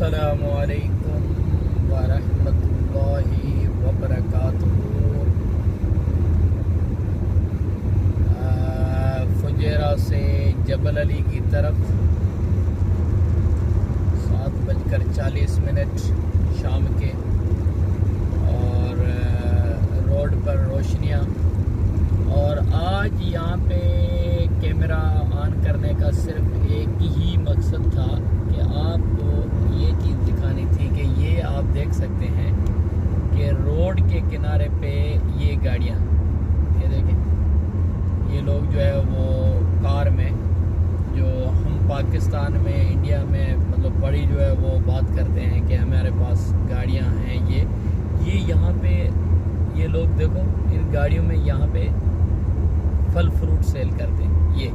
अस्सलामु अलैकुम वरहमतुल्लाहि वबरकातुहू। फुजेरा से जबल अली की तरफ 7:40 शाम के, और रोड पर रोशनियाँ। और आज यहाँ पे कैमरा ऑन करने का सिर्फ एक ही मकसद था कि आपको ये चीज़ दिखानी थी कि ये आप देख सकते हैं कि रोड के किनारे पे ये गाड़ियाँ, ये देखें, ये लोग जो है वो कार में, जो हम पाकिस्तान में इंडिया में मतलब बड़ी जो है वो बात करते हैं कि हमारे पास गाड़ियाँ हैं, ये यहाँ पे ये लोग देखो इन गाड़ियों में यहाँ पे फल फ्रूट सेल करते हैं। ये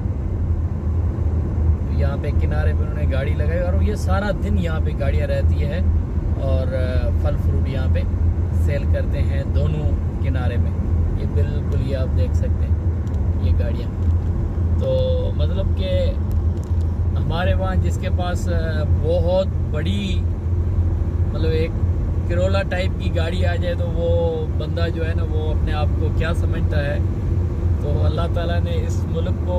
यहाँ पे किनारे पे उन्होंने गाड़ी लगाई और ये सारा दिन यहाँ पे गाड़ियाँ रहती है और फल फ्रूट यहाँ पे सेल करते हैं दोनों किनारे में। ये बिल्कुल ये आप देख सकते हैं ये गाड़ियाँ। तो मतलब कि हमारे वहाँ जिसके पास बहुत बड़ी मतलब एक करोला टाइप की गाड़ी आ जाए तो वो बंदा जो है ना वो अपने आप को क्या समझता है। तो अल्लाह ताला ने इस मुल्क को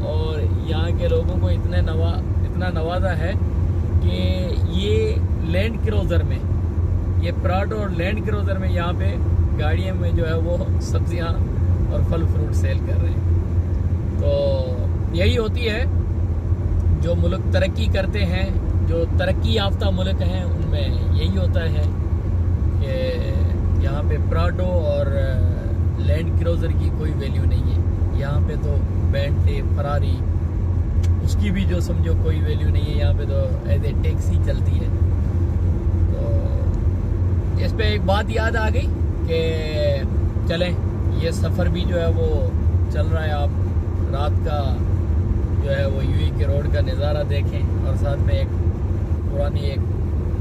और यहाँ के लोगों को इतना नवाजा है कि ये लैंड क्रूज़र में, ये प्राडो और लैंड क्रूज़र में यहाँ पे गाड़ियों में जो है वो सब्जियाँ और फल फ्रूट सेल कर रहे हैं। तो यही होती है जो मुल्क तरक्की करते हैं, जो तरक्की याफ्ता मुल्क हैं, उनमें यही होता है कि यहाँ पे प्राडो और लैंड क्रूज़र की कोई वैल्यू नहीं है। यहाँ पे तो बेंटली, फरारी, उसकी भी जो समझो कोई वैल्यू नहीं है। यहाँ पे तो एज ए टैक्सी चलती है। तो इस पे एक बात याद आ गई कि चलें ये सफ़र भी जो है वो चल रहा है, आप रात का जो है वो यूएई के रोड का नज़ारा देखें। और साथ में एक पुरानी एक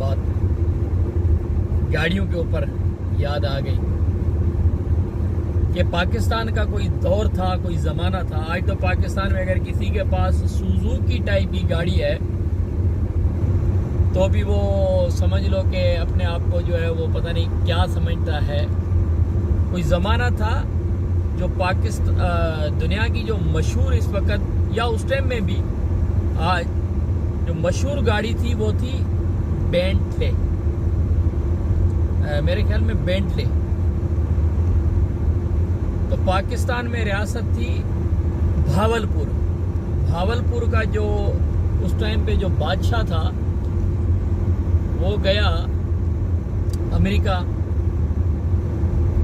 बात गाड़ियों के ऊपर याद आ गई कि पाकिस्तान का कोई दौर था, कोई ज़माना था। आज तो पाकिस्तान में अगर किसी के पास सुजुकी टाइप की गाड़ी है तो भी वो समझ लो कि अपने आप को जो है वो पता नहीं क्या समझता है। कोई ज़माना था जो पाकिस्तान दुनिया की जो मशहूर इस वक्त या उस टाइम में भी आज जो मशहूर गाड़ी थी वो थी बेंटले, मेरे ख्याल में बेंटले। तो पाकिस्तान में रियासत थी भावलपुर का जो उस टाइम पे जो बादशाह था वो गया अमेरिका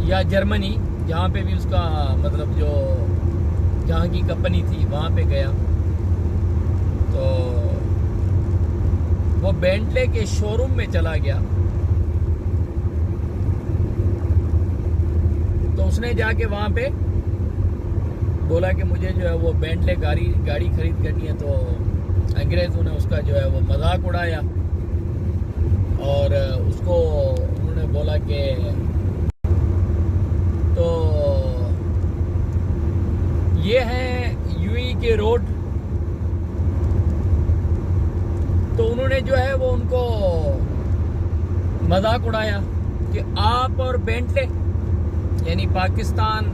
या जर्मनी, जहाँ पे भी उसका मतलब जो जहाँ की कंपनी थी वहाँ पे गया। तो वो बेंटले के शोरूम में चला गया। तो उसने जाके वहाँ पे बोला कि मुझे जो है वो बेंटले गाड़ी खरीद करनी है। तो अंग्रेज़ों ने उसका जो है वो मजाक उड़ाया और उसको उन्होंने बोला कि तो ये हैं यूएई के रोड। तो उन्होंने जो है वो उनको मजाक उड़ाया कि आप और बेंटले, यानी पाकिस्तान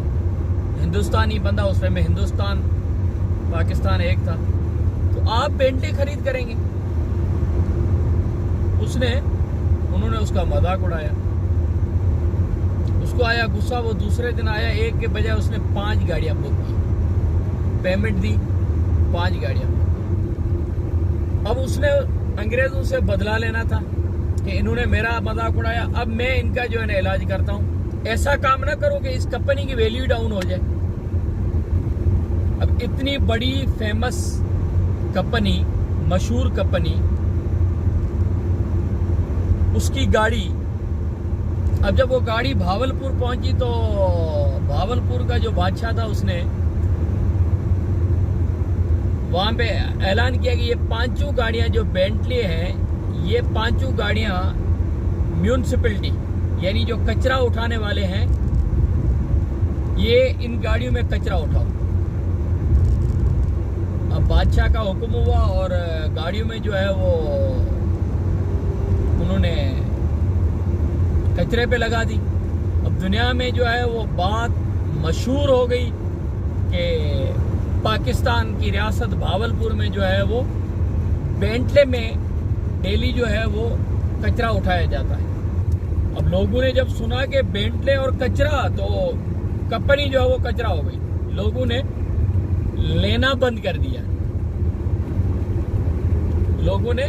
हिंदुस्तानी बंदा, उस में हिंदुस्तान पाकिस्तान एक था, तो आप बेंटले खरीद करेंगे। उन्होंने उसका मजाक उड़ाया। उसको आया गुस्सा। वो दूसरे दिन आया, एक के बजाय उसने 5 गाड़ियां बुक की, पेमेंट दी, 5 गाड़ियां। अब उसने अंग्रेजों से बदला लेना था कि इन्होंने मेरा मजाक उड़ाया, अब मैं इनका जो है ना इलाज करता हूँ। ऐसा काम ना करो कि इस कंपनी की वैल्यू डाउन हो जाए। अब इतनी बड़ी फेमस कंपनी, मशहूर कंपनी, उसकी गाड़ी, अब जब वो गाड़ी भावलपुर पहुंची तो भावलपुर का जो बादशाह था उसने वहां पे ऐलान किया कि ये 5 गाड़ियां जो बेंटले हैं, ये 5 गाड़ियां म्यूनिसिपैलिटी यानी जो कचरा उठाने वाले हैं, ये इन गाड़ियों में कचरा उठाओ। अब बादशाह का हुक्म हुआ और गाड़ियों में जो है वो انہوں نے کچرے پہ لگا دی. اب دنیا میں جو ہے وہ بات مشہور ہو گئی کہ پاکستان کی ریاست بھاولپور میں جو ہے وہ بینٹلے میں ڈیلی جو ہے وہ کچرا اٹھایا جاتا ہے. اب لوگوں نے جب سنا کہ بینٹلے اور کچرا تو کمپنی جو ہے وہ کچرا ہو گئی. لوگوں نے لینا بند کر دیا. لوگوں نے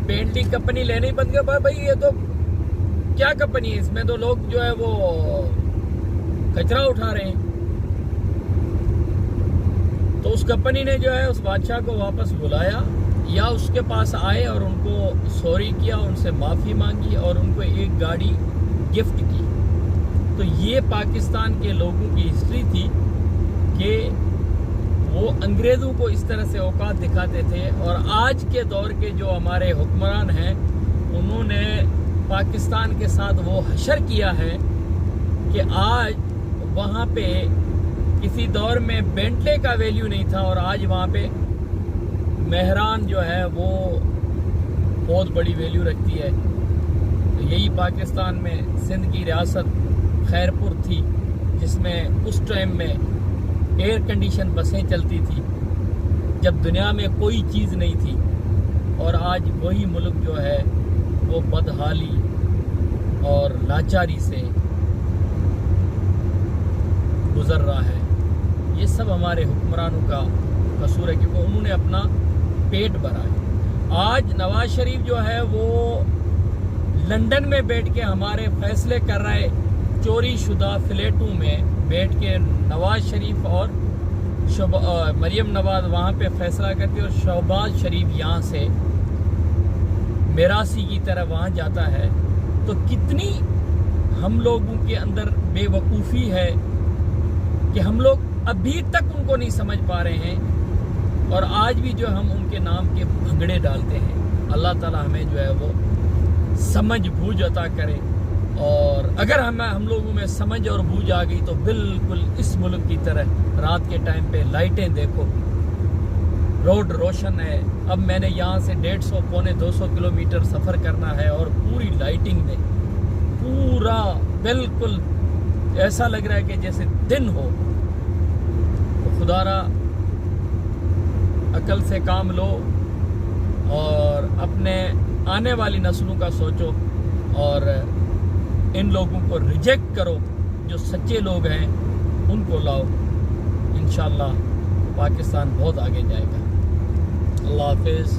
بینٹلی کمپنی لینا ہی بند کیا. بھائی یہ تو کیا کمپنی ہے, اس میں تو لوگ جو ہے وہ کچرا اٹھا رہے ہیں. تو اس کمپنی نے جو ہے اس بادشاہ کو واپس بلایا یا اس کے پاس آئے اور ان کو سوری کیا, ان سے معافی مانگی اور ان کو ایک گاڑی گفٹ کی. تو یہ پاکستان کے لوگوں کی ہسٹری تھی کہ وہ انگریزوں کو اس طرح سے اوقات دکھاتے تھے. اور آج کے دور کے جو ہمارے حکمران ہیں انہوں نے پاکستان کے ساتھ وہ حشر کیا ہے کہ آج وہاں پہ کسی دور میں بینٹلے کا ویلیو نہیں تھا اور آج وہاں پہ مہران جو ہے وہ بہت بڑی ویلیو رکھتی ہے. تو یہی پاکستان میں سندھ کی ریاست خیرپور تھی جس میں اس ٹائم میں ایئر کنڈیشن بسیں چلتی تھی جب دنیا میں کوئی چیز نہیں تھی. اور آج وہی ملک جو ہے وہ بدحالی اور لاچاری سے گزر رہا ہے. یہ سب ہمارے حکمرانوں کا قصور ہے کیونکہ انہوں نے اپنا پیٹ بھرا ہے. آج نواز شریف جو ہے وہ لندن میں بیٹھ کے ہمارے فیصلے کر رہا ہے. چوری شدہ فلیٹوں میں بیٹھ کے نواز شریف اور مریم نواز وہاں پہ فیصلہ کرتے اور شہباز شریف یہاں سے میراثی کی طرح وہاں جاتا ہے. تو کتنی ہم لوگوں کے اندر بے وقوفی ہے کہ ہم لوگ ابھی تک ان کو نہیں سمجھ پا رہے ہیں اور آج بھی جو ہم ان کے نام کے بھنگڑے ڈالتے ہیں. اللہ تعالی ہمیں جو ہے وہ سمجھ بوجھ عطا کرے. اور اگر ہم لوگوں میں سمجھ اور بوجھ آ گئی تو بالکل اس ملک کی طرح رات کے ٹائم پہ لائٹیں دیکھو, روڈ روشن ہے. اب میں نے یہاں سے 150 پونے 200 کلومیٹر سفر کرنا ہے اور پوری لائٹنگ میں پورا بالکل ایسا لگ رہا ہے کہ جیسے دن ہو. تو خدا را عقل سے کام لو اور اپنے آنے والی نسلوں کا سوچو اور ان لوگوں کو ریجیکٹ کرو. جو سچے لوگ ہیں ان کو لاؤ. انشاءاللہ پاکستان بہت آگے جائے گا. اللہ حافظ.